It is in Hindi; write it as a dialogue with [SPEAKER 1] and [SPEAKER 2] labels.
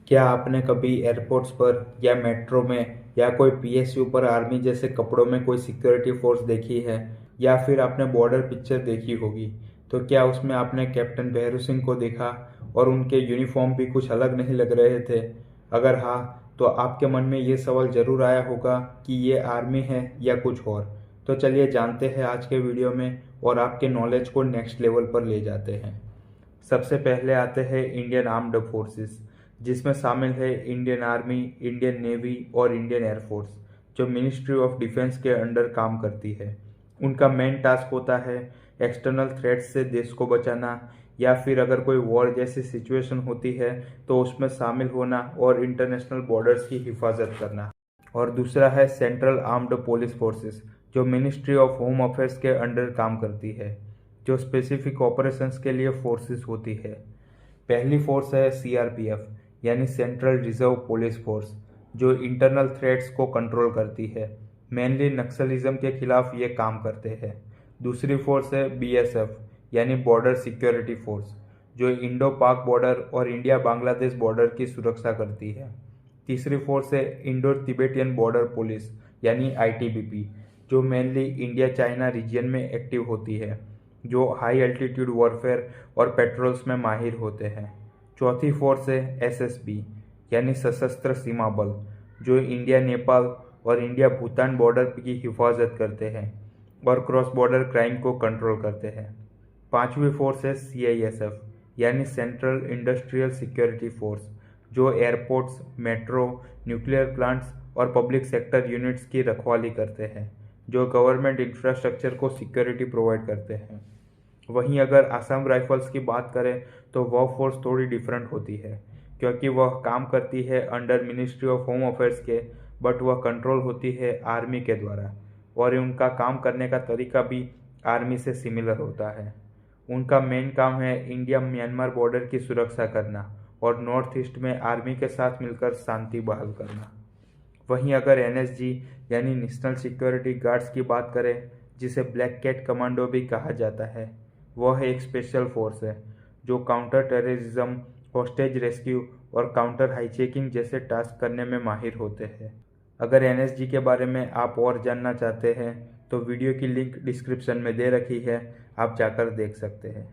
[SPEAKER 1] क्या आपने कभी एयरपोर्ट्स पर या मेट्रो में या कोई पीएसयू पर आर्मी जैसे कपड़ों में कोई सिक्योरिटी फोर्स देखी है, या फिर आपने बॉर्डर पिक्चर देखी होगी? तो क्या उसमें आपने कैप्टन भैरू सिंह को देखा और उनके यूनिफॉर्म भी कुछ अलग नहीं लग रहे थे? अगर हाँ, तो आपके मन में ये सवाल जरूर आया होगा कि ये आर्मी है या कुछ और। तो चलिए जानते हैं आज के वीडियो में और आपके नॉलेज को नेक्स्ट लेवल पर ले जाते हैं। सबसे पहले आते हैं इंडियन आर्म्ड फोर्सेस, जिसमें शामिल है इंडियन आर्मी, इंडियन नेवी और इंडियन एयरफोर्स, जो मिनिस्ट्री ऑफ डिफेंस के अंडर काम करती है। उनका मेन टास्क होता है एक्सटर्नल थ्रेट्स से देश को बचाना, या फिर अगर कोई वॉर जैसी सिचुएशन होती है तो उसमें शामिल होना और इंटरनेशनल बॉर्डर्स की हिफाजत करना। और दूसरा है सेंट्रल आर्म्ड पुलिस फोर्सेस, जो मिनिस्ट्री ऑफ होम अफेयर्स के अंडर काम करती है, जो स्पेसिफिक ऑपरेशंस के लिए फोर्सेस होती है। पहली फोर्स है सीआरपीएफ, यानी सेंट्रल रिजर्व पुलिस फोर्स, जो इंटरनल थ्रेट्स को कंट्रोल करती है। मेनली नक्सलिज्म के खिलाफ ये काम करते हैं। दूसरी फोर्स है बीएसएफ, यानी बॉर्डर सिक्योरिटी फोर्स, जो इंडो पाक बॉर्डर और इंडिया बांग्लादेश बॉर्डर की सुरक्षा करती है। तीसरी फोर्स है इंडो तिबेटियन बॉर्डर पुलिस, यानी आईटीबीपी, जो मेनली इंडिया चाइना रीजन में एक्टिव होती है, जो हाई एल्टीट्यूड वॉरफेयर और पेट्रोल्स में माहिर होते हैं। चौथी फोर्स है एसएसबी, यानी सशस्त्र सीमा बल, जो इंडिया नेपाल और इंडिया भूटान बॉर्डर की हिफाजत करते हैं और क्रॉस बॉर्डर क्राइम को कंट्रोल करते हैं। पांचवी फोर्स है सीआईएसएफ, यानी सेंट्रल इंडस्ट्रियल सिक्योरिटी फोर्स, जो एयरपोर्ट्स, मेट्रो, न्यूक्लियर प्लांट्स और पब्लिक सेक्टर यूनिट्स की रखवाली करते हैं, जो गवर्नमेंट इंफ्रास्ट्रक्चर को सिक्योरिटी प्रोवाइड करते हैं। वहीं अगर असम राइफल्स की बात करें तो वह फोर्स थोड़ी डिफरेंट होती है, क्योंकि वह काम करती है under ministry of home affairs के, बट वह कंट्रोल होती है आर्मी के द्वारा, और उनका काम करने का तरीका भी आर्मी से सिमिलर होता है। उनका मेन काम है इंडिया म्यांमार बॉर्डर की सुरक्षा करना और नॉर्थ ईस्ट में आर्मी के साथ मिलकर शांति बहाल करना। वहीं अगर एनएसजी यानी नेशनल सिक्योरिटी गार्ड्स की बात करें, जिसे ब्लैक कैट कमांडो भी कहा जाता है, वह एक स्पेशल फोर्स है जो काउंटर टेररिज्म, हॉस्टेज रेस्क्यू और काउंटर हाईचेकिंग जैसे टास्क करने में माहिर होते हैं। अगर एनएसजी के बारे में आप और जानना चाहते हैं तो वीडियो की लिंक डिस्क्रिप्शन में दे रखी है, आप जाकर देख सकते हैं।